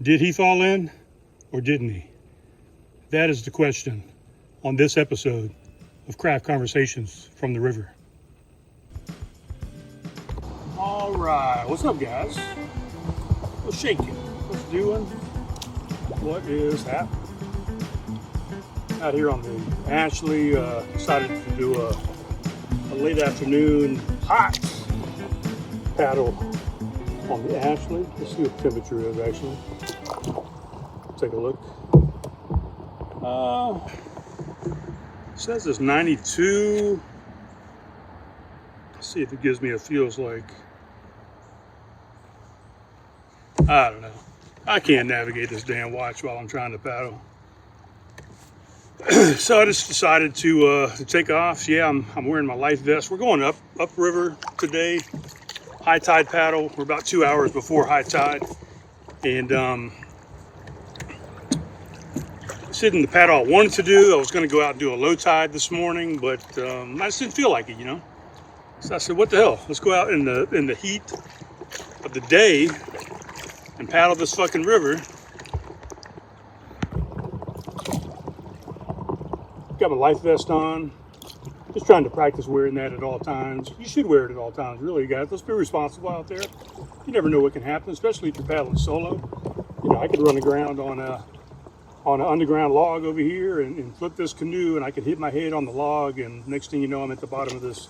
Did he fall in or didn't he? That is the question on this episode of Craft Conversations from the River. All right, what's up, guys? What's shaking? What's doing? What is happening? Out here on the Ashley, decided to do a late afternoon hot paddle on the Ashley. Let's see what the temperature is actually. Take a look. It says it's 92. Let's see if it gives me a feels like. I don't know. I can't navigate this damn watch while I'm trying to paddle. So I just decided to take off. Yeah, I'm wearing my life vest. We're going upriver today. High tide paddle. We're about 2 hours before high tide, and sitting the paddle I wanted to do. I was going to go out and do a low tide this morning, but I just didn't feel like it, you know. So I said, "What the hell? Let's go out in the heat of the day and paddle this fucking river." Got my life vest on. Just trying to practice wearing that at all times. You should wear it at all times, really, guys. Let's be responsible out there. You never know what can happen, especially if you're paddling solo. You know, I could run aground on an underground log over here and flip this canoe, and I could hit my head on the log, and next thing you know, I'm at the bottom of this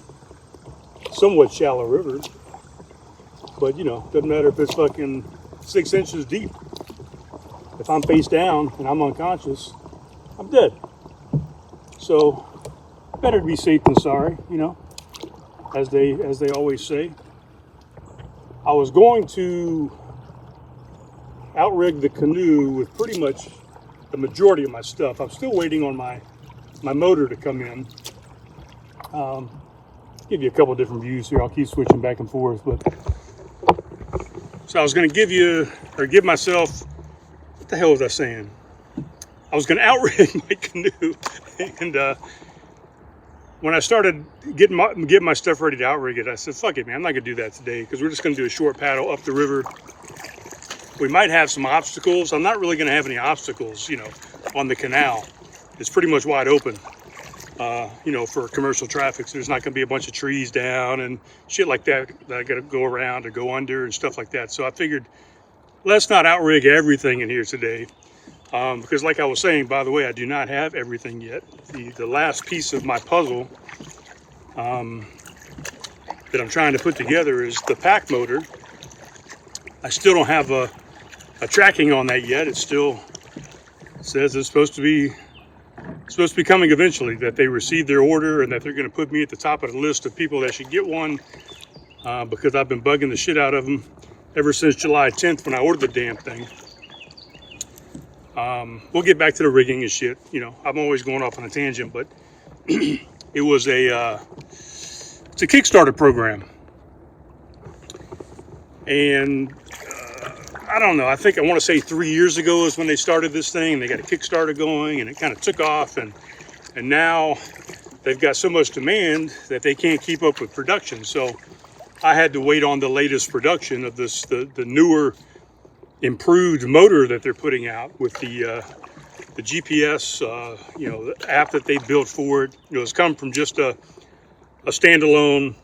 somewhat shallow river. But you know, doesn't matter if it's fucking 6 inches deep. If I'm face down and I'm unconscious, I'm dead. So better to be safe than sorry, you know, as they always say. I was going to outrig the canoe with pretty much the majority of my stuff. I'm still waiting on my motor to come in. Give you a couple of different views here. I'll keep switching back and forth. But so I was going to give myself, what the hell was I saying? I was going to outrig my canoe, and when I started getting my stuff ready to outrig it, I said, "Fuck it, man! I'm not going to do that today because we're just going to do a short paddle up the river." We might have some obstacles. I'm not really going to have any obstacles, you know, on the canal. It's pretty much wide open, you know, for commercial traffic. So there's not going to be a bunch of trees down and shit like that I got to go around or go under and stuff like that. So I figured, let's not outrig everything in here today. Because like I was saying, by the way, I do not have everything yet. The last piece of my puzzle that I'm trying to put together is the pack motor. I still don't have a tracking on that yet. It still says it's supposed to be coming eventually, that they received their order and that they're going to put me at the top of the list of people that should get one, because I've been bugging the shit out of them ever since July 10th when I ordered the damn thing. We'll get back to the rigging and shit. You know, I'm always going off on a tangent, but it was it's a Kickstarter program. And I don't know, I think I want to say 3 years ago is when they started this thing, and they got a Kickstarter going, and it kind of took off, and now they've got so much demand that they can't keep up with production. So I had to wait on the latest production of this, the newer, improved motor that they're putting out with the GPS, you know, the app that they built for it. You know, it's come from just a standalone,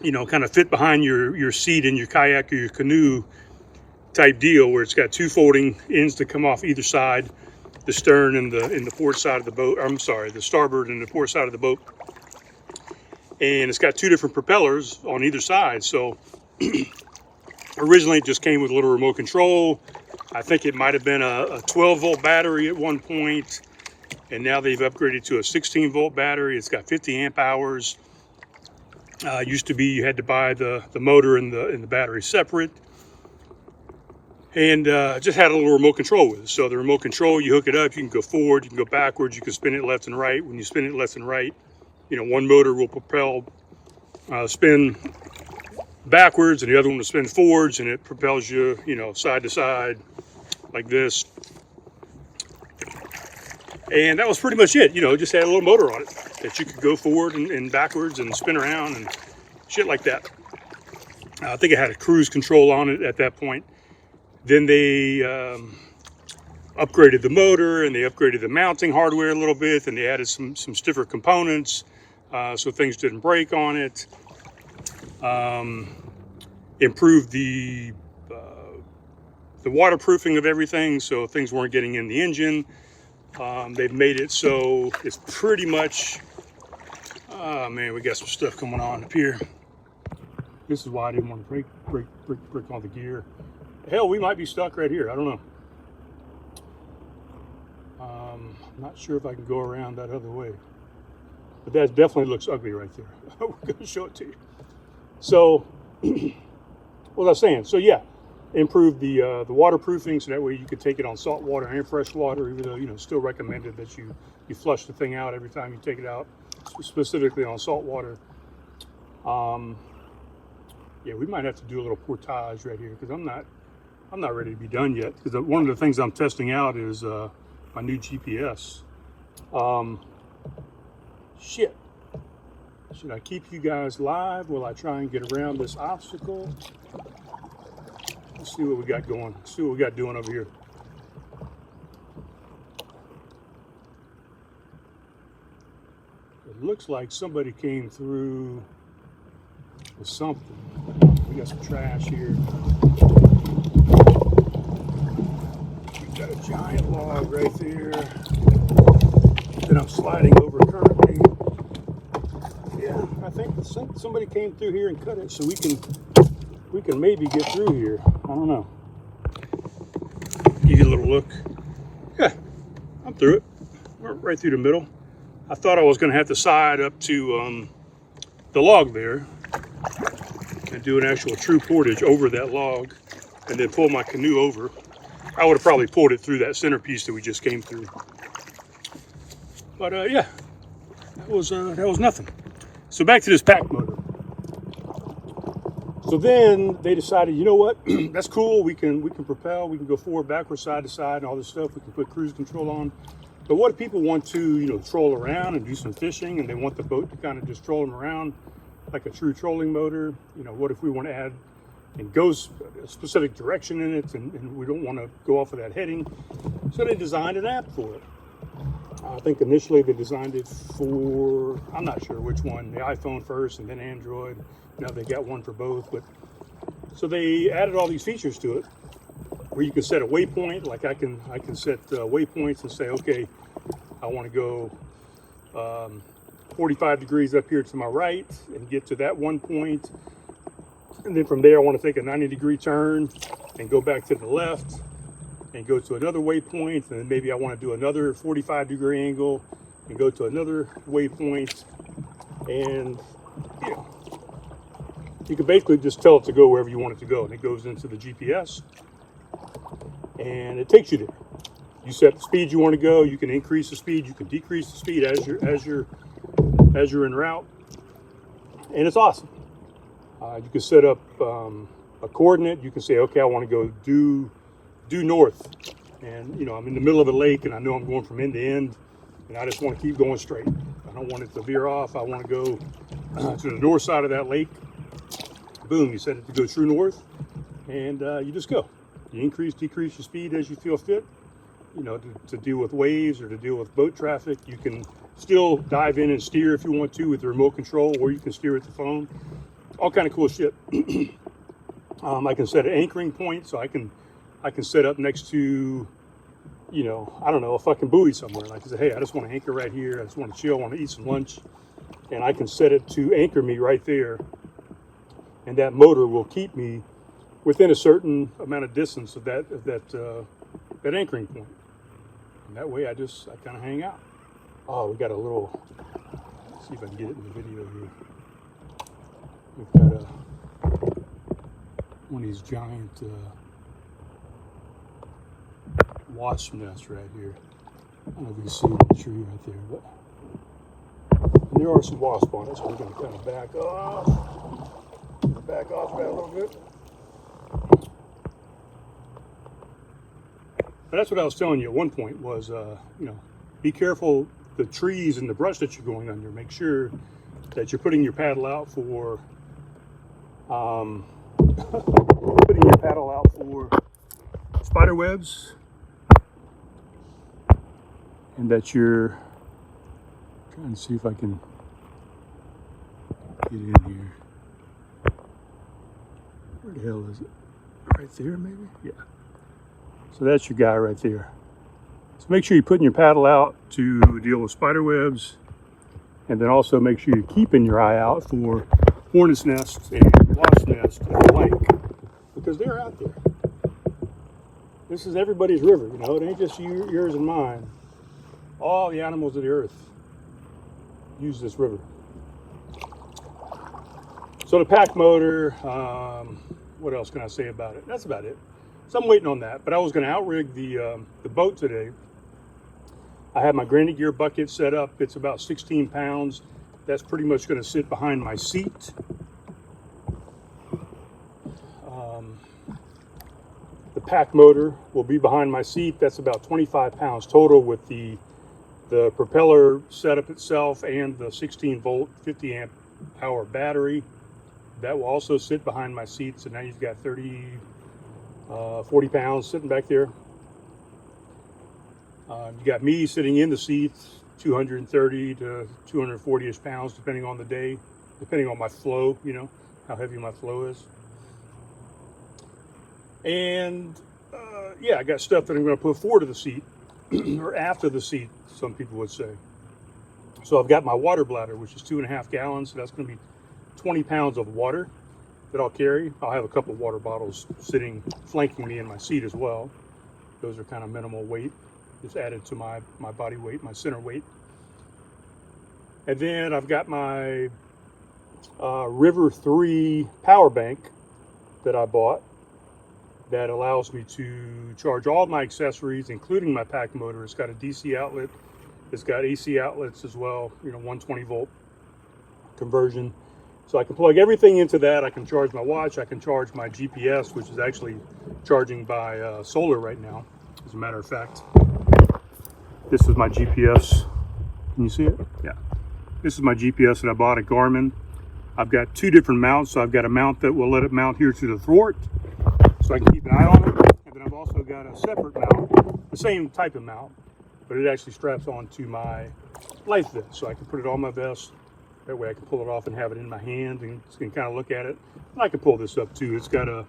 you know, kind of fit behind your seat in your kayak or your canoe type deal, where it's got two folding ends to come off either side, the stern and the port side of the boat. I'm sorry, the starboard and the port side of the boat. And it's got two different propellers on either side. So originally it just came with a little remote control. I think it might have been a 12 volt battery at one point, and now they've upgraded to a 16 volt battery. It's got 50 amp hours. Used to be you had to buy the motor and the battery separate, and just had a little remote control with it. So the remote control, you hook it up, you can go forward, you can go backwards, you can spin it left and right. When you spin it left and right, you know, one motor will spin backwards, and the other one will spin forwards, and it propels you, you know, side to side like this. And that was pretty much it. You know, just had a little motor on it that you could go forward and backwards and spin around and shit like that. I think it had a cruise control on it at that point. Then they upgraded the motor, and they upgraded the mounting hardware a little bit, and they added some stiffer components so things didn't break on it. Improved the waterproofing of everything so things weren't getting in the engine. They've made it so it's pretty much, oh man, we got some stuff going on up here. This is why I didn't want to break on the gear. Hell, we might be stuck right here. I don't know. I'm not sure if I can go around that other way, but that definitely looks ugly right there. We're going to show it to you. So, what was I saying? So yeah, improve the waterproofing so that way you could take it on salt water and fresh water, even though, you know, still recommended that you flush the thing out every time you take it out, specifically on salt water. Yeah, we might have to do a little portage right here because I'm not ready to be done yet, because one of the things I'm testing out is my new GPS. Shit. Should I keep you guys live? Will I try and get around this obstacle? Let's see what we got going. Let's see what we got doing over here. It looks like somebody came through with something. We got some trash here. We've got a giant log right there that I'm sliding over currently. Yeah, I think somebody came through here and cut it so we can maybe get through here. I don't know. Give you a little look. Yeah, I'm through it. We're right through the middle. I thought I was going to have to side up to the log there and do an actual true portage over that log and then pull my canoe over. I would have probably pulled it through that centerpiece that we just came through. But yeah, that was nothing. So back to this pack motor. So then they decided, you know what, that's cool. We can propel, we can go forward, backward, side to side, and all this stuff. We can put cruise control on. But what if people want to, you know, troll around and do some fishing, and they want the boat to kind of just troll them around like a true trolling motor? You know, what if we want to add and go a specific direction in it, and we don't want to go off of that heading? So they designed an app for it. I think initially they designed it for, I'm not sure which one, the iPhone first and then Android. Now they got one for both. But so they added all these features to it where you can set a waypoint. Like I can set waypoints and say, okay, I want to go 45 degrees up here to my right and get to that one point. And then from there, I want to take a 90-degree turn and go back to the left and go to another waypoint. And then maybe I want to do another 45-degree angle and go to another waypoint. And, you know, you can basically just tell it to go wherever you want it to go. And it goes into the GPS and it takes you there. You set the speed you want to go. You can increase the speed. You can decrease the speed as you're en route. And it's awesome. You can set up a coordinate. You can say, okay, I want to go due north. And, you know, I'm in the middle of a lake and I know I'm going from end to end and I just want to keep going straight. I don't want it to veer off. I want to go to the north side of that lake. Boom, you set it to go true north and you just go. You increase, decrease your speed as you feel fit, you know, to deal with waves or to deal with boat traffic. You can still dive in and steer if you want to with the remote control, or you can steer with the phone. All kind of cool shit. I can set an anchoring point, so I can set up next to, you know, I don't know, a fucking buoy somewhere. Like I say, hey, I just want to anchor right here. I just want to chill. I want to eat some lunch, and I can set it to anchor me right there. And that motor will keep me within a certain amount of distance of that anchoring point. And that way I kind of hang out. Oh, we got a little, let's see if I can get it in the video here. We've got one of these giant wasp nests right here. I don't know if you can see the tree right there, but there are some wasps on it, so we're going to kind of back off. Back off that a little bit. But that's what I was telling you at one point was, you know, be careful the trees and the brush that you're going under. Make sure that you're putting your paddle out for, spider webs, and that you're trying to see if I can get in here. Where the hell is it? Right there, maybe? Yeah. So that's your guy right there. So make sure you're putting your paddle out to deal with spider webs, and then also make sure you're keeping your eye out for hornet's nests and wasp nests in the lake, because they're out there. This is everybody's river, you know, it ain't just yours and mine. All the animals of the earth use this river. So the pack motor, what else can I say about it? That's about it. So I'm waiting on that, but I was going to outrig the boat today. I have my granite gear bucket set up. It's about 16 pounds. That's pretty much going to sit behind my seat. The pack motor will be behind my seat. That's about 25 pounds total with the propeller setup itself and the 16 volt 50 amp hour battery. That will also sit behind my seat. So now you've got 40 pounds sitting back there. You got me sitting in the seats, 230 to 240-ish pounds, depending on the day, depending on my flow, you know, how heavy my flow is. And yeah, I got stuff that I'm going to put forward to the seat, or after the seat, some people would say. So I've got my water bladder, which is 2.5 gallons. So that's going to be 20 pounds of water that I'll carry. I'll have a couple of water bottles sitting, flanking me in my seat as well. Those are kind of minimal weight, just added to my body weight, my center weight. And then I've got my River 3 power bank that I bought that allows me to charge all my accessories, including my pack motor. It's got a DC outlet. It's got AC outlets as well, you know, 120 volt conversion. So I can plug everything into that. I can charge my watch. I can charge my GPS, which is actually charging by solar right now, as a matter of fact. This is my GPS. Can you see it? Yeah. This is my GPS that I bought at Garmin. I've got two different mounts. So I've got a mount that will let it mount here to the thwart, so I can keep an eye on it. And then I've also got a separate mount, the same type of mount, but it actually straps onto my life vest. So I can put it on my vest. That way I can pull it off and have it in my hand and can kind of look at it. And I can pull this up too. It's got a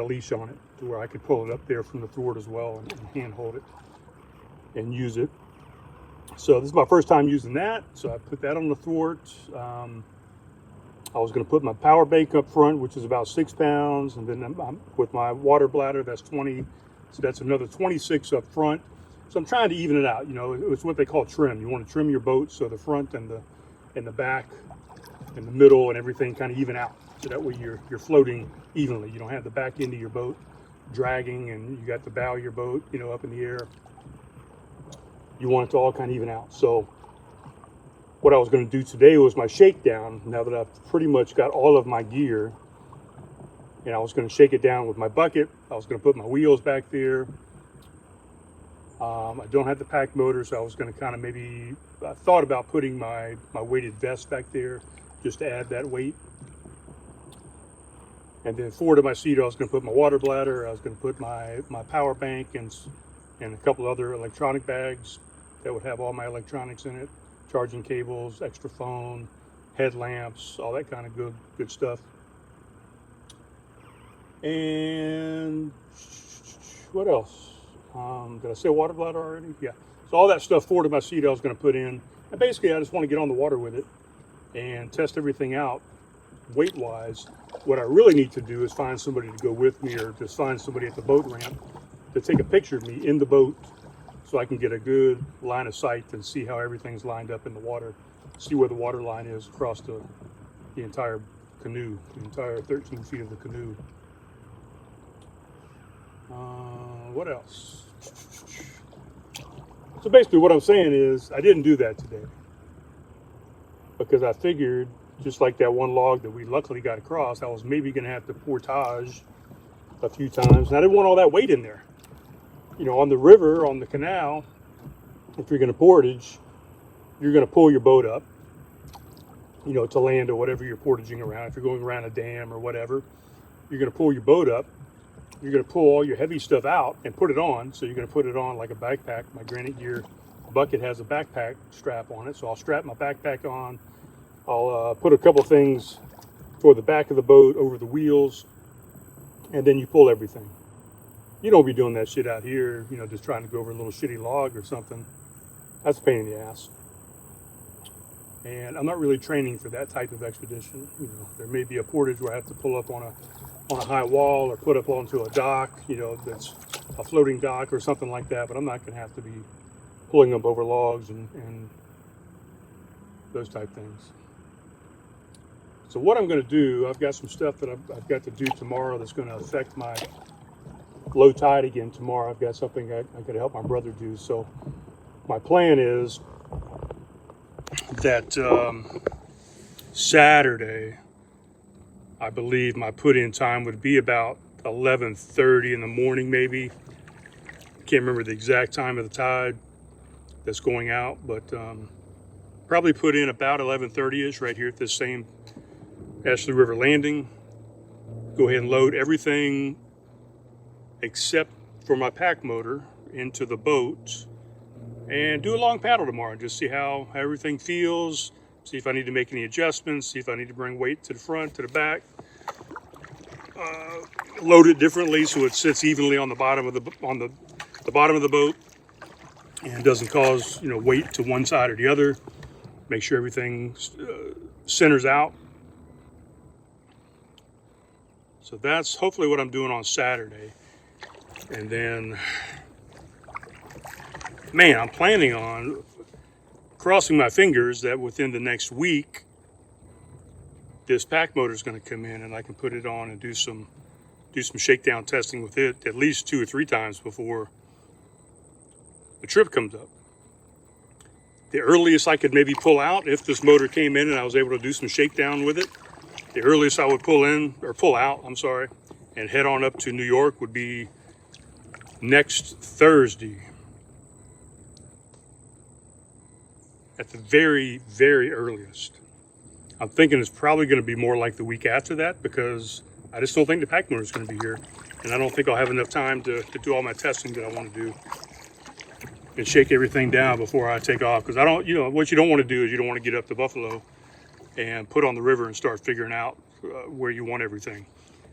leash on it to where I could pull it up there from the thwart as well and hand hold it and use it. So this is my first time using that. So I put that on the thwart. I was going to put my power bank up front, which is about 6 pounds. And then with my water bladder, that's 20. So that's another 26 up front. So I'm trying to even it out. You know, it's what they call trim. You want to trim your boat so the front and the back and the middle and everything kind of even out. So that way you're floating evenly. You don't have the back end of your boat dragging and you got the bow of your boat, you know, up in the air. You want it to all kind of even out. So what I was going to do today was my shakedown. Now that I've pretty much got all of my gear, and I was going to shake it down with my bucket. I was going to put my wheels back there. I don't have the pack motor, so I was going to kind of I thought about putting my weighted vest back there just to add that weight. And then forward to my seat, I was going to put my water bladder. I was going to put my power bank and a couple other electronic bags that would have all my electronics in it, charging cables, extra phone, headlamps, all that kind of good stuff. And what else? Did I say water bladder already? Yeah. So all that stuff forward to my seat I was going to put in. And basically I just want to get on the water with it and test everything out weight-wise. What I really need to do is find somebody to go with me, or just find somebody at the boat ramp to take a picture of me in the boat so I can get a good line of sight and see how everything's lined up in the water, see where the water line is across the entire canoe, the entire 13 feet of the canoe. What else? So basically what I'm saying is I didn't do that today because I figured, just like that one log that we luckily got across, I was maybe going to have to portage a few times. And I didn't want all that weight in there. You know, on the river, on the canal, if you're going to portage, you're going to pull your boat up, you know, to land or whatever you're portaging around. If you're going around a dam or whatever, you're going to pull your boat up you're going to pull all your heavy stuff out and put it on. So you're going to put it on like a backpack. My Granite Gear bucket has a backpack strap on it. So I'll strap my backpack on. I'll put a couple things toward the back of the boat over the wheels, and then you pull everything. You don't be doing that shit out here, you know, just trying to go over a little shitty log or something. That's a pain in the ass. And I'm not really training for that type of expedition. You know, there may be a portage where I have to pull up on a high wall or put up onto a dock, you know, that's a floating dock or something like that, but I'm not going to have to be pulling up over logs and those type things. So what I'm going to do, I've got some stuff that I've got to do tomorrow that's going to affect my low tide again tomorrow. I've got something I got to help my brother do. So my plan is that Saturday, I believe my put-in time would be about 11:30 in the morning, maybe. Can't remember the exact time of the tide that's going out, but probably put in about 11:30ish right here at this same Ashley River landing. Go ahead and load everything except for my pack motor into the boat and do a long paddle tomorrow. Just see how everything feels, see if I need to make any adjustments, see if I need to bring weight to the front, to the back. Load it differently so it sits evenly on the bottom of the bottom of the boat and doesn't cause, you know, weight to one side or the other. Make sure everything centers out. So that's hopefully what I'm doing on Saturday. And then, man, I'm planning on crossing my fingers that within the next week, this pack motor is going to come in and I can put it on and do some shakedown testing with it at least 2 or 3 times before the trip comes up. The earliest I could maybe pull out, if this motor came in and I was able to do some shakedown with it, the earliest I would pull out, and head on up to New York would be next Thursday. At the very, very earliest. I'm thinking it's probably going to be more like the week after that because I just don't think the pack motor is going to be here. And I don't think I'll have enough time to do all my testing that I want to do and shake everything down before I take off. Because I don't, you know, what you don't want to do is you don't want to get up to Buffalo and put on the river and start figuring out where you want everything.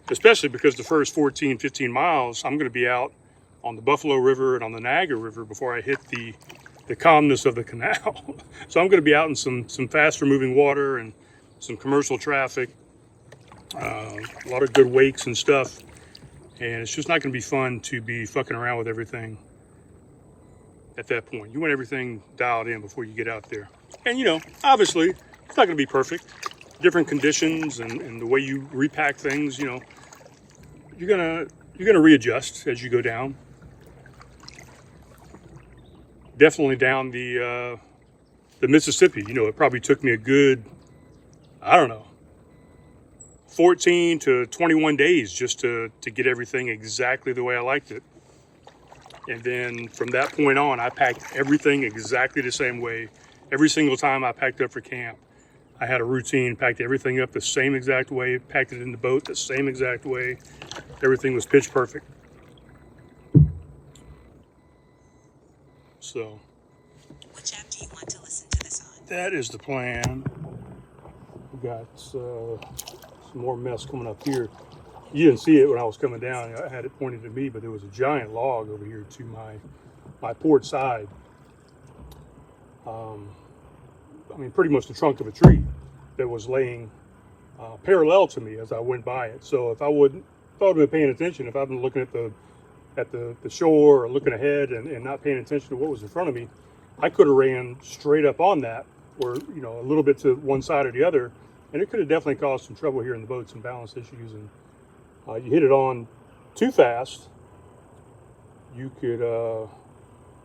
Especially because the first 14, 15 miles, I'm going to be out on the Buffalo River and on the Niagara River before I hit the calmness of the canal. So I'm going to be out in some faster moving water and some commercial traffic, a lot of good wakes and stuff. And it's just not going to be fun to be fucking around with everything at that point. You want everything dialed in before you get out there. And, you know, obviously, it's not going to be perfect. Different conditions and the way you repack things, you know, you're gonna readjust as you go down. Definitely down the Mississippi. You know, it probably took me a good, I don't know, 14 to 21 days just to get everything exactly the way I liked it. And then from that point on, I packed everything exactly the same way. Every single time I packed up for camp, I had a routine, packed everything up the same exact way, packed it in the boat the same exact way. Everything was pitch perfect. So, which app do you want to listen to this on? That is the plan. We got some more mess coming up here. You didn't see it when I was coming down. I had it pointed at me, but there was a giant log over here to my port side. I mean, pretty much the trunk of a tree that was laying parallel to me as I went by it. So if I would have been paying attention, if I'd been looking at the shore or looking ahead and not paying attention to what was in front of me, I could have ran straight up on that, or, you know, a little bit to one side or the other, and it could have definitely caused some trouble here in the boat, some balance issues. And you hit it on too fast, you could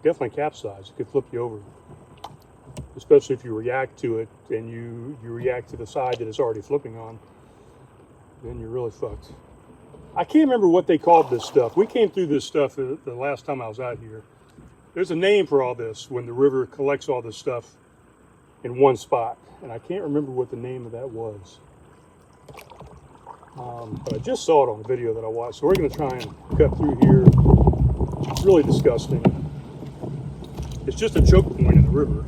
definitely capsize. It could flip you over, especially if you react to it and you react to the side that it's already flipping on. Then you're really fucked. I can't remember what they called this stuff. We came through this stuff the last time I was out here. There's a name for all this when the river collects all this stuff in one spot, and I can't remember what the name of that was. But I just saw it on the video that I watched, so we're going to try and cut through here. It's really disgusting. It's just a choke point in the river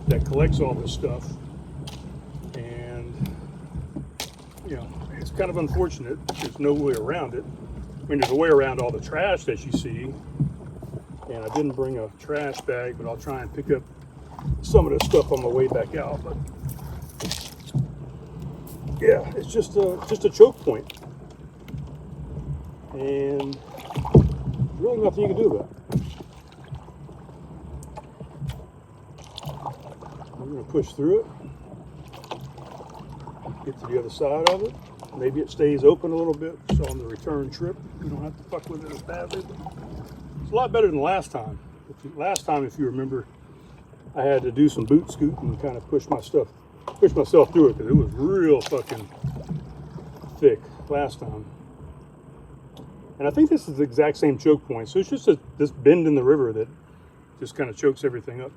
that collects all this stuff, and you know, it's kind of unfortunate. There's no way around it. I mean, there's a way around all the trash that you see, and I didn't bring a trash bag, but I'll try and pick up some of this stuff on my way back out. But yeah, it's just a choke point, and really nothing you can do about it. I'm going to push through it, get to the other side of it. Maybe it stays open a little bit, so on the return trip we don't have to fuck with it as badly. But it's a lot better than last time. Last time, if you remember, I had to do some boot scooting and kind of push myself through it because it was real fucking thick last time. And I think this is the exact same choke point. So it's just this bend in the river that just kind of chokes everything up.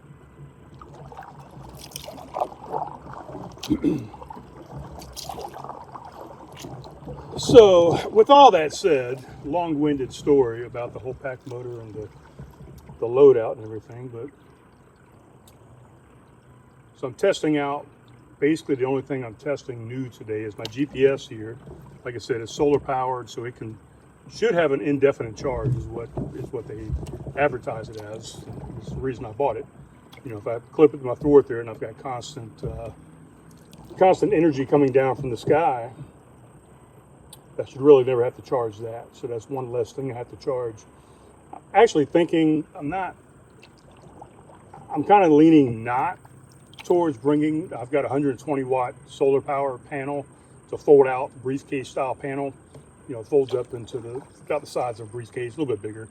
So with all that said, long-winded story about the whole pack motor and the loadout and everything, but so I'm testing out. Basically, the only thing I'm testing new today is my GPS here. Like I said, it's solar powered, so it should have an indefinite charge, is what they advertise it as. It's the reason I bought it. You know, if I clip it to my thwart there and I've got constant energy coming down from the sky, I should really never have to charge that. So that's one less thing I have to charge. Actually thinking I'm kind of leaning not towards bringing, I've got a 120 watt solar power panel. It's a fold out briefcase style panel. You know, it folds up into about the size of a briefcase, a little bit bigger.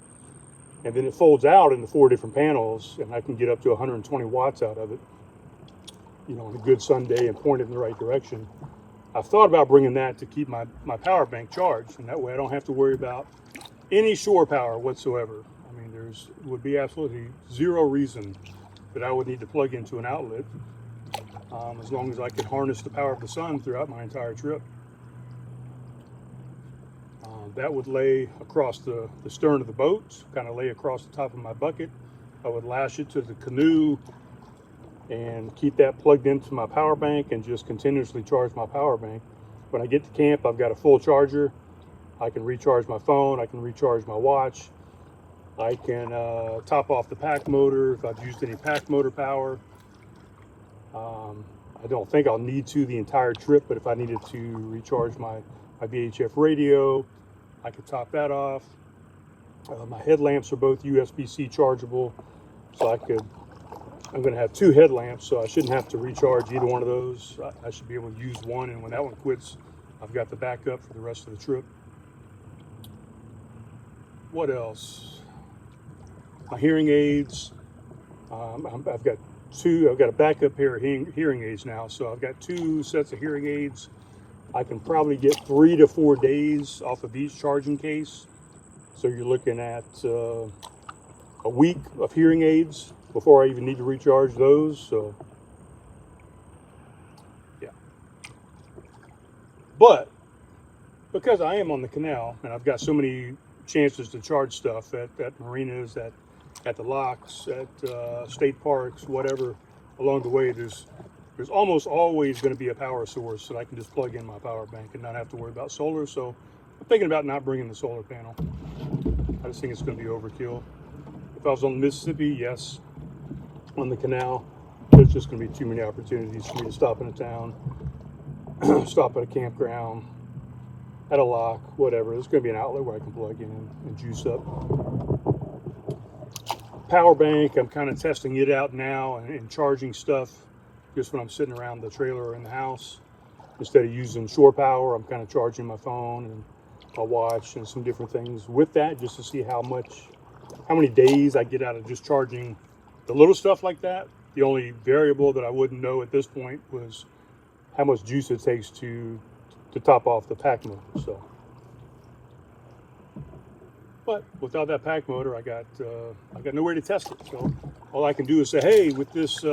And then it folds out into 4 different panels, and I can get up to 120 watts out of it, you know, on a good sun day and point it in the right direction. I've thought about bringing that to keep my power bank charged, and that way I don't have to worry about any shore power whatsoever. I mean, would be absolutely zero reason that I would need to plug into an outlet, as long as I could harness the power of the sun throughout my entire trip. That would lay across the stern of the boat, kind of lay across the top of my bucket. I would lash it to the canoe and keep that plugged into my power bank and just continuously charge my power bank. When I get to camp, I've got a full charger. I can recharge my phone, I can recharge my watch, I can top off the pack motor if I've used any pack motor power. I don't think I'll need to the entire trip, but if I needed to recharge my VHF radio, I could top that off. My headlamps are both USB-C chargeable, so I'm going to have 2 headlamps, so I shouldn't have to recharge either one of those. I should be able to use one, and when that one quits, I've got the backup for the rest of the trip. What else? My hearing aids. I've got a backup pair of hearing aids now, so I've got 2 sets of hearing aids. I can probably get 3 to 4 days off of each charging case. So you're looking at a week of hearing aids before I even need to recharge those. So yeah. But because I am on the canal and I've got so many chances to charge stuff at marinas, at the locks, at state parks, whatever, along the way, there's almost always going to be a power source that I can just plug in my power bank and not have to worry about solar. So I'm thinking about not bringing the solar panel. I just think it's going to be overkill. If I was on the Mississippi, yes. On the canal, there's just going to be too many opportunities for me to stop in a town, stop at a campground, at a lock, whatever. There's going to be an outlet where I can plug in and juice up. Power bank, I'm kind of testing it out now and charging stuff just when I'm sitting around the trailer or in the house. Instead of using shore power, I'm kind of charging my phone and my watch and some different things with that, just to see how many days I get out of just charging the little stuff like that. The only variable that I wouldn't know at this point was how much juice it takes to top off the pack motor. So, but without that pack motor, I got nowhere to test it. So all I can do is say, hey, with this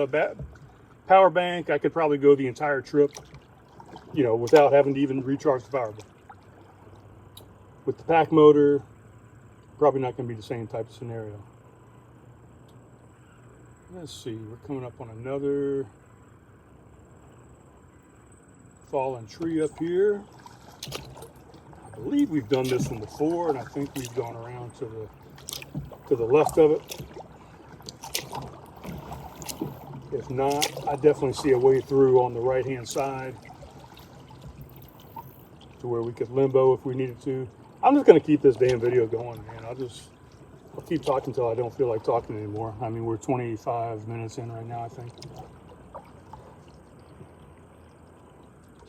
power bank, I could probably go the entire trip you know, without having to even recharge the power bank. With the pack motor, probably not going to be the same type of scenario. Let's see, we're coming up on another fallen tree up here. I believe we've done this one before, and I think we've gone around to the left of it. If not, I definitely see a way through on the right-hand side to where we could limbo if we needed to. I'm just going to keep this damn video going, man. I'll keep talking until I don't feel like talking anymore. I mean, we're 25 minutes in right now, I think.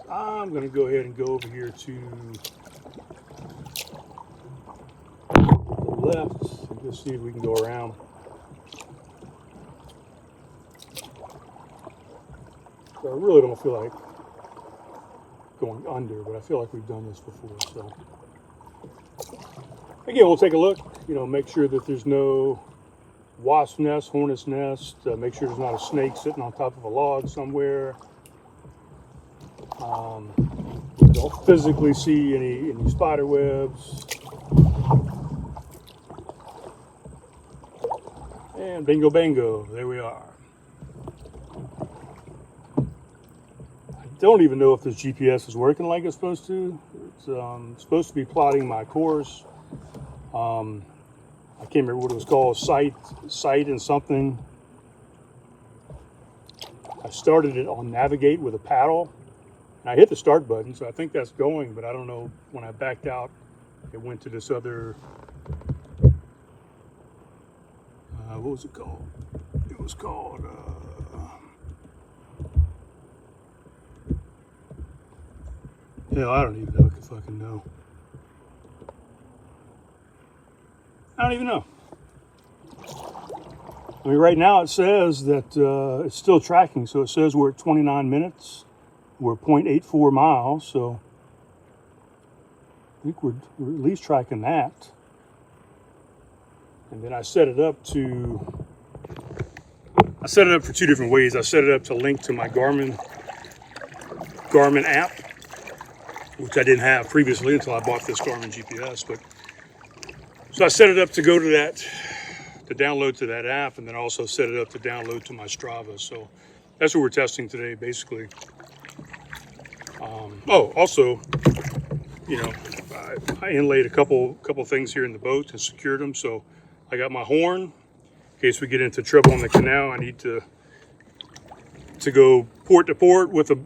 I'm going to go ahead and go over here to the left and just see if we can go around. So I really don't feel like going under, but I feel like we've done this before. So again, we'll take a look, you know, make sure that there's no wasp nest, hornet's nest, make sure there's not a snake sitting on top of a log somewhere. Don't physically see any spider webs. And bingo bango, there we are. I don't even know if this GPS is working like it's supposed to. It's supposed to be plotting my course. I can't remember what it was called, sight and something. I started it on navigate with a paddle, and I hit the start button, so I think that's going, but I don't know, when I backed out, it went to this other, what was it called? It was called, hell, I don't even know if I fucking know. I don't even know. I mean, right now it says that it's still tracking. So it says we're at 29 minutes. We're 0.84 miles. So I think we're at least tracking that. And then I set it up for two different ways. I set it up to link to my Garmin app, which I didn't have previously until I bought this Garmin GPS. So I set it up to go to that, to download to that app, and then also set it up to download to my Strava. So that's what we're testing today, basically. Also, you know, I inlaid a couple things here in the boat and secured them. So I got my horn in case we get into trouble in the canal. I need to go port to port with a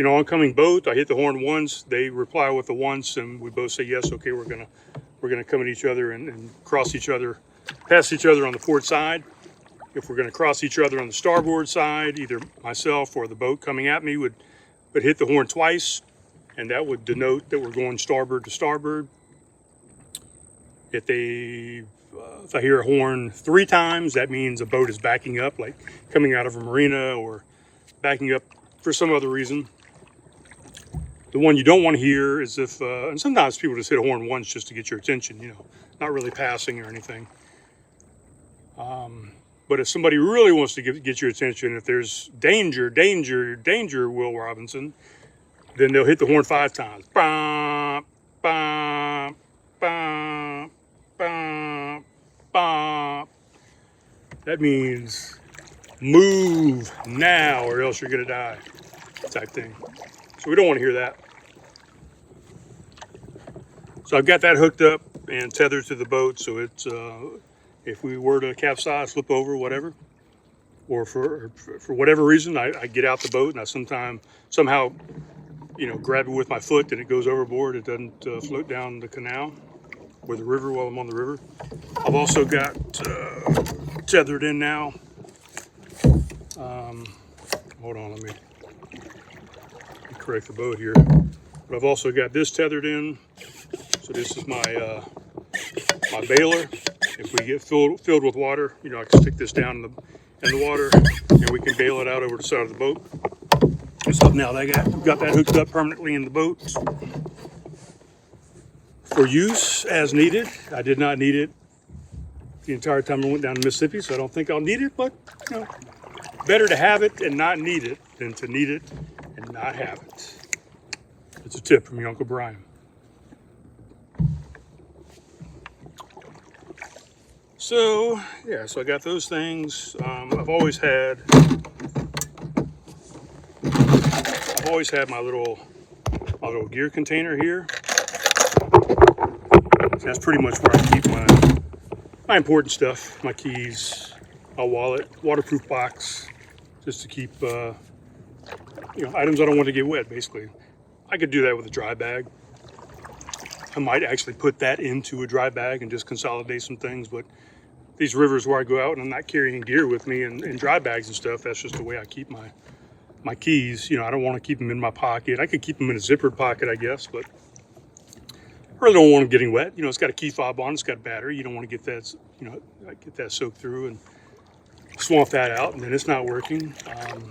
oncoming boat. I hit the horn once, they reply with a once, and we both say yes. Okay, we're gonna come at each other and cross each other, pass each other on the port side. If we're gonna cross each other on the starboard side, either myself or the boat coming at me would hit the horn twice, and that would denote that we're going starboard to starboard. If I hear a horn 3 times, that means a boat is backing up, like coming out of a marina or backing up for some other reason. The one you don't want to hear is if, and sometimes people just hit a horn once just to get your attention, you know, not really passing or anything. But if somebody really wants to get your attention, if there's danger, Will Robinson, then they'll hit the horn 5 times. Bah, bah, bah, bah, bah. That means move now or else you're gonna die, type thing. So we don't want to hear that. So I've got that hooked up and tethered to the boat, so it's if we were to capsize, flip over, whatever, or for whatever reason, I get out the boat and I somehow, you know, grab it with my foot and it goes overboard. It doesn't float down the canal or the river while I'm on the river. I've also got tethered in now. Hold on, let me correct the boat here. But I've also got this tethered in. So this is my my baler. If we get filled with water, you know, I can stick this down in the water and we can bail it out over the side of the boat. So now we've got that hooked up permanently in the boat for use as needed. I did not need it the entire time I went down to Mississippi, so I don't think I'll need it, but you know, better to have it and not need it than to need it and not have it. It's a tip from your Uncle Brian. So yeah, so I got those things. I've always had my little gear container here. So that's pretty much where I keep my important stuff, my keys, my wallet, waterproof box, just to keep items I don't want to get wet. Basically, I could do that with a dry bag. I might actually put that into a dry bag and just consolidate some things, but these rivers where I go out and I'm not carrying gear with me and dry bags and stuff, that's just the way I keep my keys. I don't want to keep them in my pocket. I could keep them in a zippered pocket, I guess, but I really don't want them getting wet. It's got a key fob on, it's got a battery. You don't want to get that, get that soaked through and swamp that out, and then it's not working.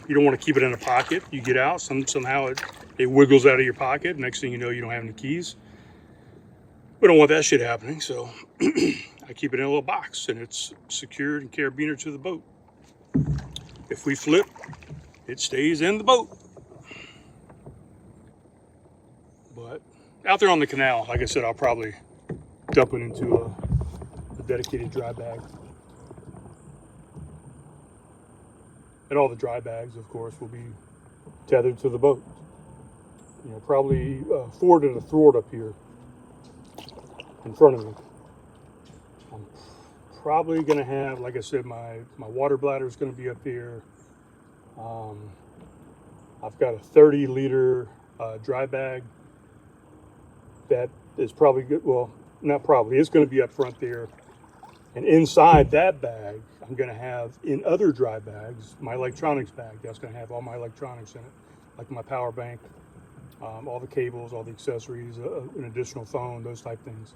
You don't want to keep it in a pocket. You get out, somehow it wiggles out of your pocket. Next thing you know, you don't have any keys. We don't want that shit happening, so I keep it in a little box, and it's secured and carabiner to the boat. If we flip, it stays in the boat. But out there on the canal, like I said, I'll probably dump it into a dedicated dry bag. And all the dry bags, of course, will be tethered to the boat. Probably forward and a thwart up here in front of me. I'm probably going to have, like I said, my water bladder is going to be up here. I've got a 30-liter dry bag that is probably good. Well, not probably. It's going to be up front there. And inside that bag, I'm going to have, in other dry bags, my electronics bag. That's going to have all my electronics in it, like my power bank, all the cables, all the accessories, an additional phone, those type things.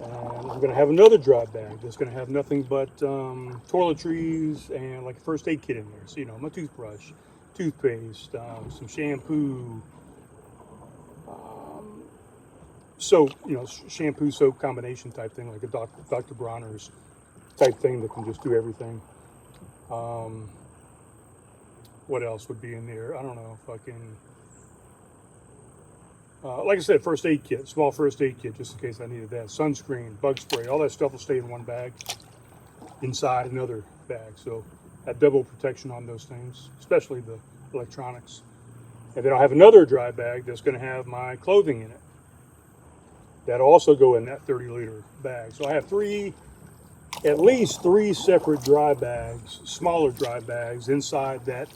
And I'm going to have another dry bag that's going to have nothing but toiletries and like a first aid kit in there. So, my toothbrush, toothpaste, some shampoo, soap, shampoo soap combination type thing, like a Dr. Bronner's type thing that can just do everything. What else would be in there? I don't know if I can. Like I said, first aid kit, small first aid kit, just in case I needed that. Sunscreen, bug spray, all that stuff will stay in one bag, inside another bag. So that double protection on those things, especially the electronics. And then I'll have another dry bag that's going to have my clothing in it. That'll also go in that 30-liter bag. So I have at least three separate dry bags, smaller dry bags inside that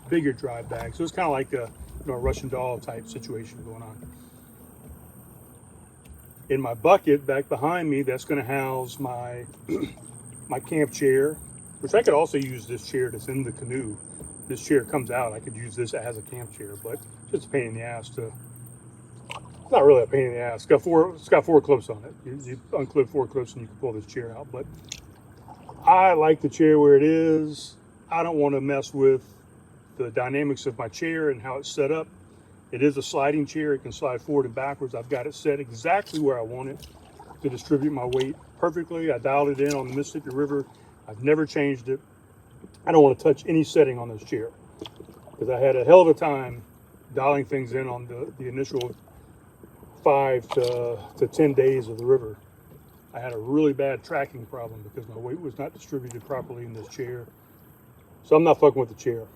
bigger dry bag. So it's kind of like a Russian doll type situation going on. In my bucket back behind me, that's going to house my my camp chair, which I could also use this chair that's in the canoe. This chair comes out. I could use this as a camp chair, but it's just a pain in the ass to. It's not really a pain in the ass. It's got four clips on it. You unclip four clips and you can pull this chair out. But I like the chair where it is. I don't want to mess with the dynamics of my chair and how it's set up. It is a sliding chair. It can slide forward and backwards. I've got it set exactly where I want it to distribute my weight perfectly. I dialed it in on the Mississippi River. I've never changed it. I don't want to touch any setting on this chair because I had a hell of a time dialing things in on the initial 5 to 10 days of the river. I had a really bad tracking problem because my weight was not distributed properly in this chair. So I'm not fucking with the chair.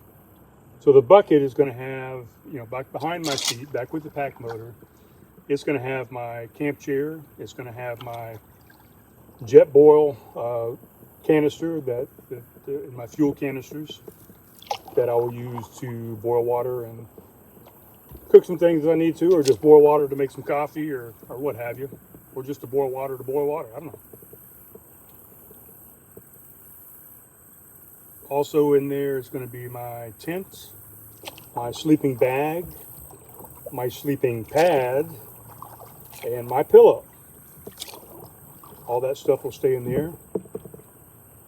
So the bucket is going to have, back behind my seat, back with the pack motor, it's going to have my camp chair. It's going to have my jet boil canister in my fuel canisters that I will use to boil water and cook some things if I need to, or just boil water to make some coffee or what have you, or just to boil water. I don't know. Also in there is going to be my tent, my sleeping bag, my sleeping pad, and my pillow. All that stuff will stay in there.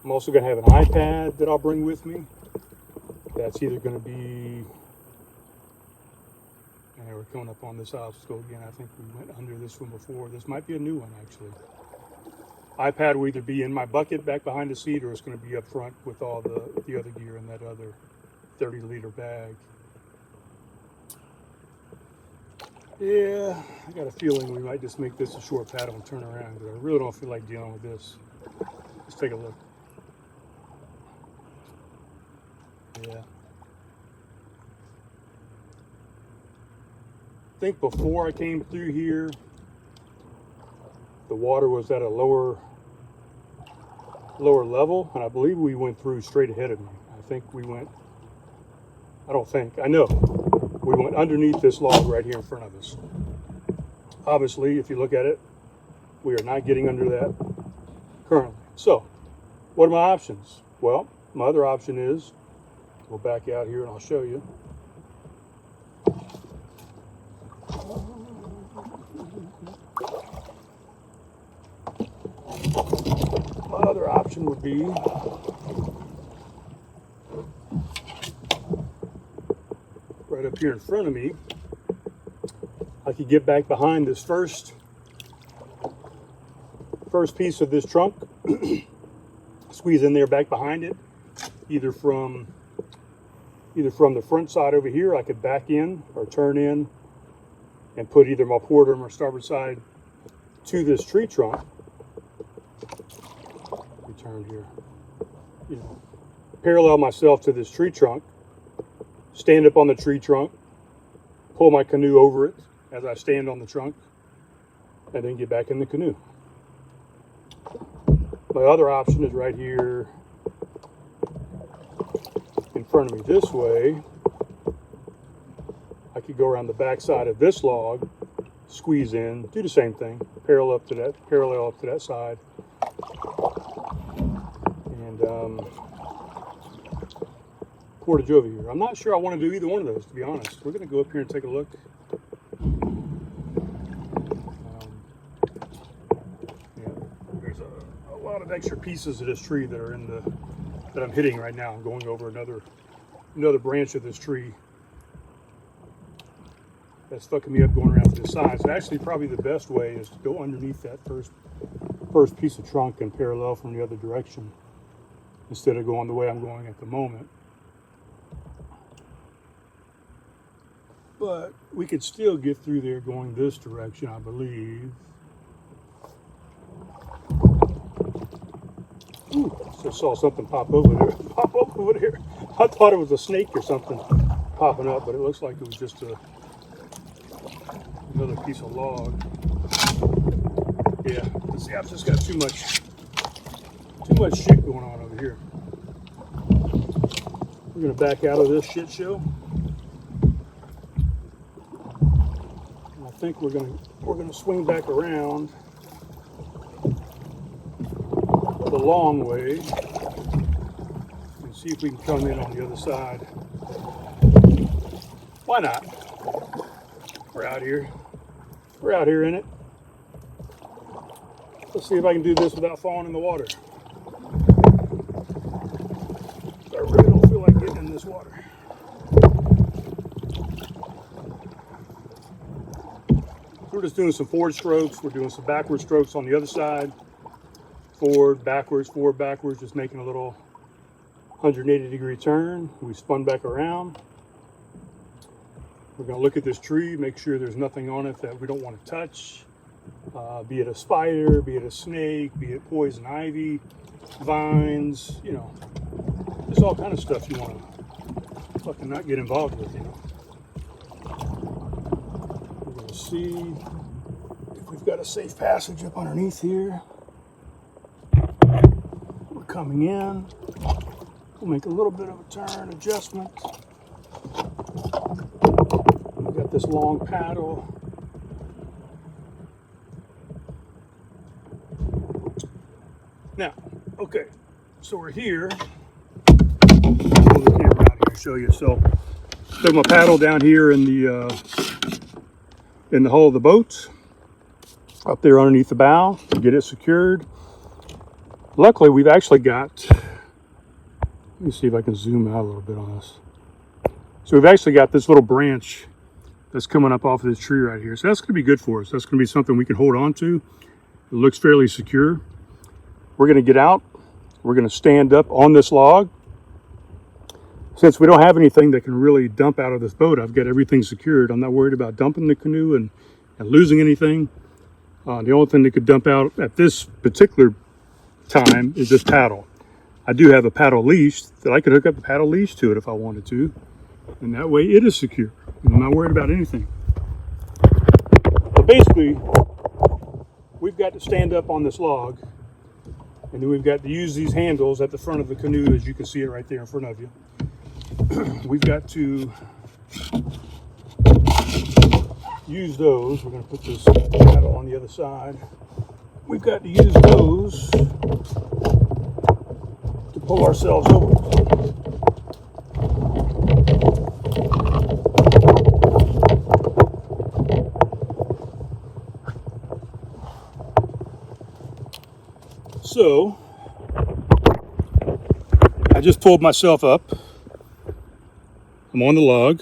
I'm also going to have an iPad that I'll bring with me. That's either going to be, and we're coming up on this obstacle again. I think we went under this one before. This might be a new one, actually. iPad will either be in my bucket back behind the seat, or it's going to be up front with all the other gear in that other 30-liter bag. Yeah, I got a feeling we might just make this a short paddle and turn around because I really don't feel like dealing with this. Let's take a look. Yeah. I think before I came through here, the water was at a lower level, and I believe we went through straight ahead of me. I know we went underneath this log right here in front of us. Obviously, if you look at it, we are not getting under that currently. So, what are my options? Well, my other option is, we'll back out here and I'll show you. My other option would be right up here in front of me. I could get back behind this first piece of this trunk, squeeze in there back behind it, either from the front side over here. I could back in or turn in and put either my port or my starboard side to this tree trunk. Let me turn here. You know, parallel myself to this tree trunk, stand up on the tree trunk, pull my canoe over it as I stand on the trunk, and then get back in the canoe. My other option is right here in front of me this way. I could go around the back side of this log, squeeze in, do the same thing, parallel up to that side, and portage over here. I'm not sure I want to do either one of those, to be honest. We're going to go up here and take a look. There's a lot of extra pieces of this tree that are that I'm hitting right now. I'm going over another branch of this tree that's fucking me up going around to the side. So actually, probably the best way is to go underneath that first piece of trunk and parallel from the other direction instead of going the way I'm going at the moment. But we could still get through there going this direction, I believe. Ooh, just saw something pop over there. I thought it was a snake or something popping up, but it looks like it was just another piece of log. Yeah, see, I've just got too much shit going on over here. We're gonna back out of this shit show. And I think we're gonna swing back around the long way and see if we can come in on the other side. Why not? We're out here. We're out here in it. Let's see if I can do this without falling in the water. I really don't feel like getting in this water. We're just doing some forward strokes. We're doing some backward strokes on the other side. Forward, backwards, just making a little 180-degree turn. We spun back around. We're going to look at this tree, make sure there's nothing on it that we don't want to touch. Be it a spider, be it a snake, be it poison ivy, vines, you know. There's all kind of stuff you want to fucking not get involved with, you know. We're going to see if we've got a safe passage up underneath here. We're coming in. We'll make a little bit of a turn adjustment. We've got this long paddle. Now, okay, so we're here. Pull the camera out here and show you. So, put my paddle down here in the hull of the boat, up there underneath the bow to get it secured. Luckily, we've actually got. Let me see if I can zoom out a little bit on this. So we've actually got this little branch that's coming up off of this tree right here. So that's going to be good for us. That's going to be something we can hold on to. It looks fairly secure. We're going to get out. We're going to stand up on this log, since we don't have anything that can really dump out of this boat, I've got everything secured. I'm not worried about dumping the canoe and losing anything. The only thing that could dump out at this particular time is this paddle. I do have a paddle leash that I could hook up the paddle leash to it if I wanted to, and that way it is secure. I'm not worried about anything. But basically, we've got to stand up on this log, and then we've got to use these handles at the front of the canoe, as you can see it right there in front of you. We've got to use those. We're going to put this paddle on the other side. We've got to use those to pull ourselves over. So, I just pulled myself up. I'm on the log.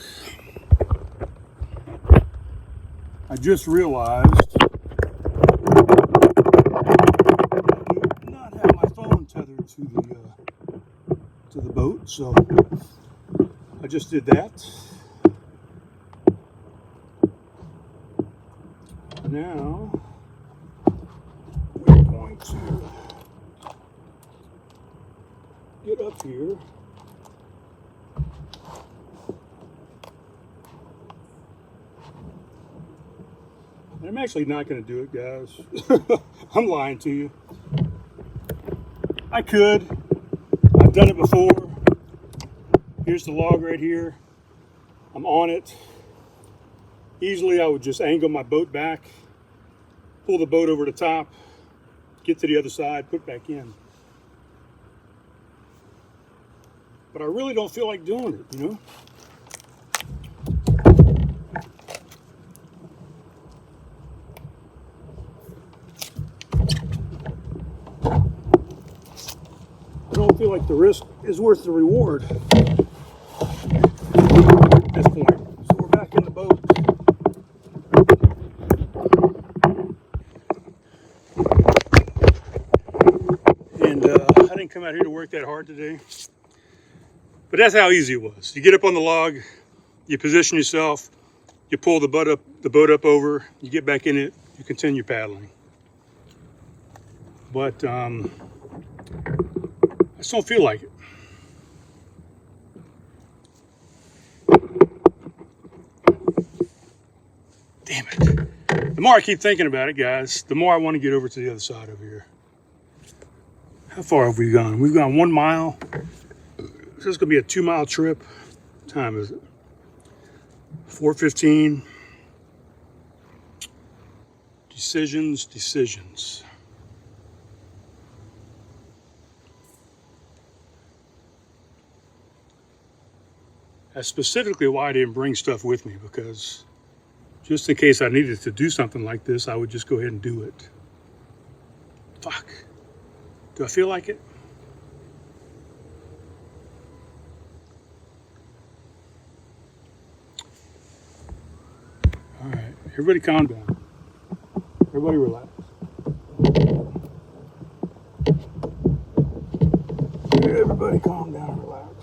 I just realized I do not have my phone tethered to the boat, so I just did that. Now we're going to get up here. And I'm actually not going to do it, guys. I'm lying to you. I could. I've done it before. Here's the log right here. I'm on it. Easily, I would just angle my boat back, pull the boat over the top, get to the other side, put back in. But I really don't feel like doing it, you know? I don't feel like the risk is worth the reward at this point. So we're back in the boat. And I didn't come out here to work that hard today. But that's how easy it was. You get up on the log, you position yourself, you pull the boat up over, you get back in it, you continue paddling. But I just don't feel like it. Damn it. The more I keep thinking about it, guys, the more I want to get over to the other side over here. How far have we gone? We've gone 1 mile. This is going to be a 2-mile trip. What time is it? 4:15. Decisions. That's specifically why I didn't bring stuff with me, because just in case I needed to do something like this, I would just go ahead and do it. Fuck. Do I feel like it? All right, everybody calm down. Everybody relax. Everybody calm down and relax.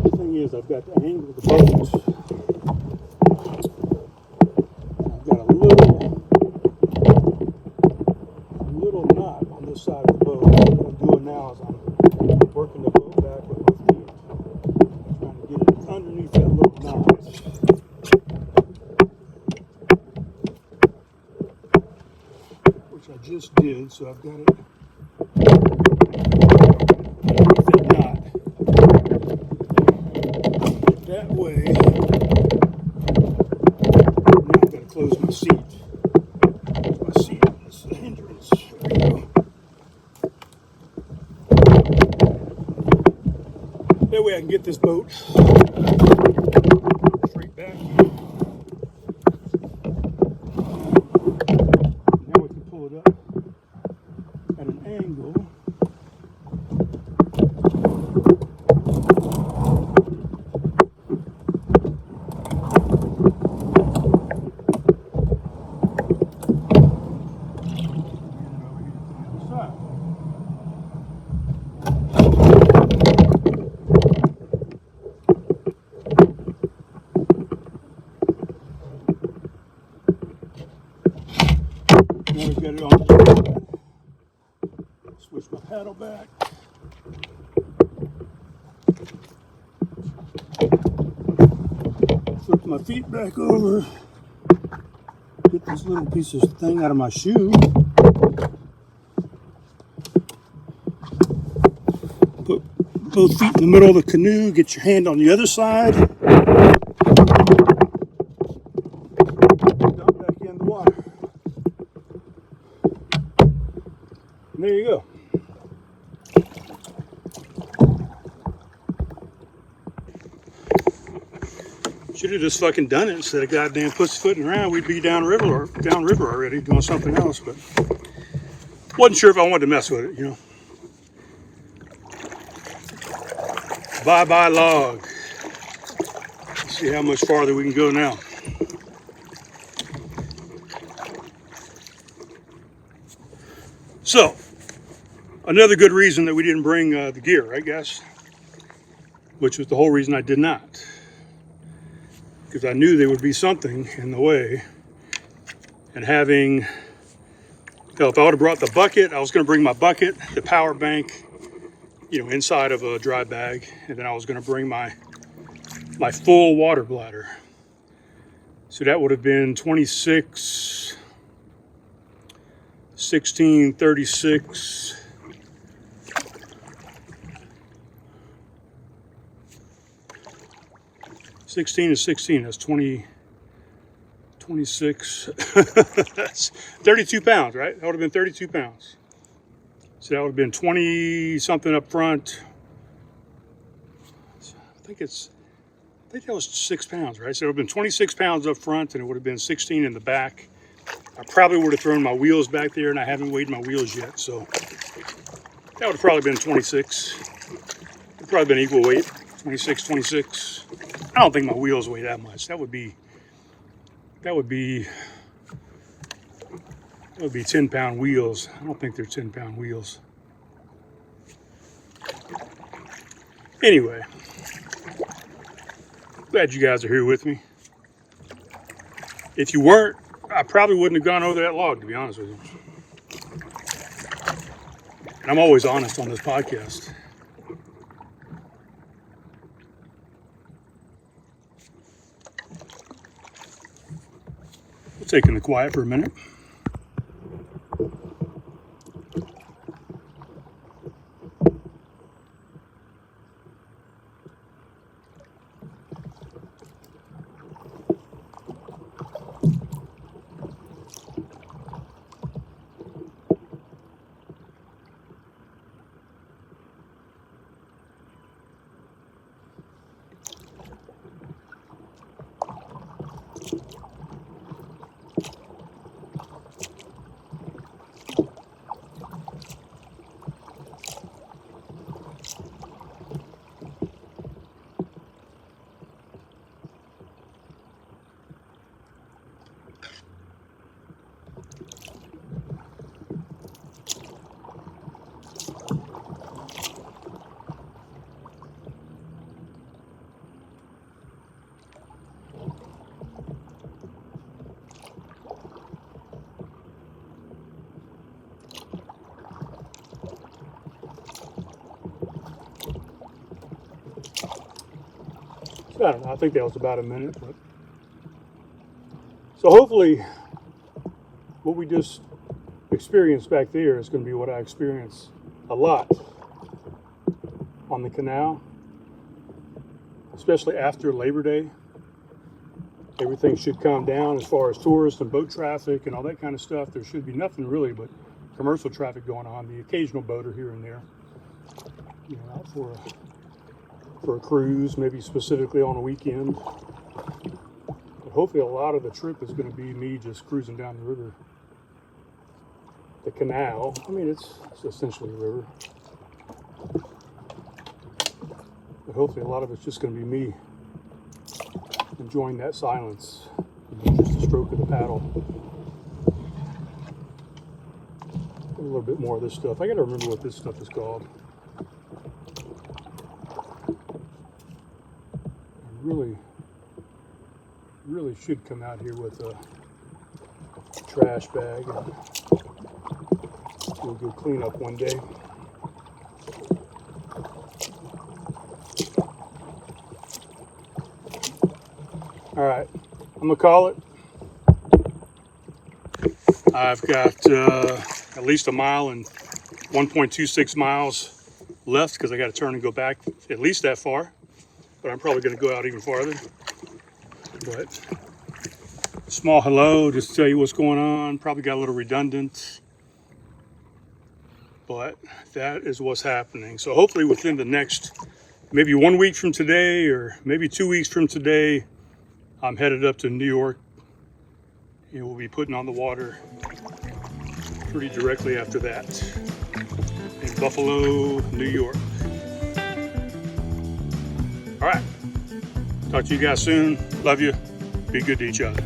The thing is, I've got to angle the boat. I've got a little knot on this side of the boat. What I'm doing now is I'm working the boat back with my feet, trying to get it underneath that little knot. Which I just did, so I've got it underneath that knot. That way, now I've got to close my seat. My seat is a hindrance. There we go. That way I can get this boat straight back. Now we can pull it up at an angle. paddle back. Flip my feet back over. Get this little piece of thing out of my shoe. Put both feet in the middle of the canoe. Get your hand on the other side. Dump back in the water. And there you go. Should have just fucking done it instead of goddamn pussyfooting around. We'd be downriver already doing something else, but wasn't sure if I wanted to mess with it, you know. Bye-bye log. Let's see how much farther we can go now. So, another good reason that we didn't bring the gear, right guys? Which was the whole reason I did not. Because I knew there would be something in the way. And having, hell, if I would have brought the bucket, I was going to bring my bucket, the power bank, you know, inside of a dry bag. And then I was going to bring my full water bladder. So that would have been 26, 16, 36. 16 is 16, that's 20, 26, that's 32 pounds, right? That would have been 32 pounds. So that would have been 20 something up front. I think that was 6 pounds, right? So it would have been 26 pounds up front and it would have been 16 in the back. I probably would have thrown my wheels back there and I haven't weighed my wheels yet. So that would have probably been 26. It would probably been equal weight, 26, 26. I don't think my wheels weigh that much. That would be 10-pound wheels. I don't think they're 10-pound wheels. Anyway, glad you guys are here with me. If you weren't, I probably wouldn't have gone over that log, to be honest with you. And I'm always honest on this podcast. Taking the quiet for a minute. I don't know, I think that was about a minute. But so hopefully what we just experienced back there is going to be what I experience a lot on the canal, especially after Labor Day. Everything should calm down as far as tourists and boat traffic and all that kind of stuff. There should be nothing really but commercial traffic going on, the occasional boater here and there, you know, out for a cruise, maybe specifically on a weekend. But hopefully a lot of the trip is going to be me just cruising down the river. The canal, I mean, it's essentially a river. But hopefully a lot of it's just going to be me enjoying that silence, you know, just the stroke of the paddle. A little bit more of this stuff. I got to remember what this stuff is called. Really should come out here with a trash bag and do a good cleanup one day. All right, I'm gonna call it. I've got at least a mile and 1.26 miles left because I got to turn and go back at least that far, but I'm probably going to go out even farther. But small hello, just to tell you what's going on. Probably got a little redundant, but that is what's happening. So hopefully within the next maybe 1 week from today or maybe 2 weeks from today, I'm headed up to New York and we'll be putting on the water pretty directly after that in Buffalo, New York. All right, talk to you guys soon. Love you. Be good to each other.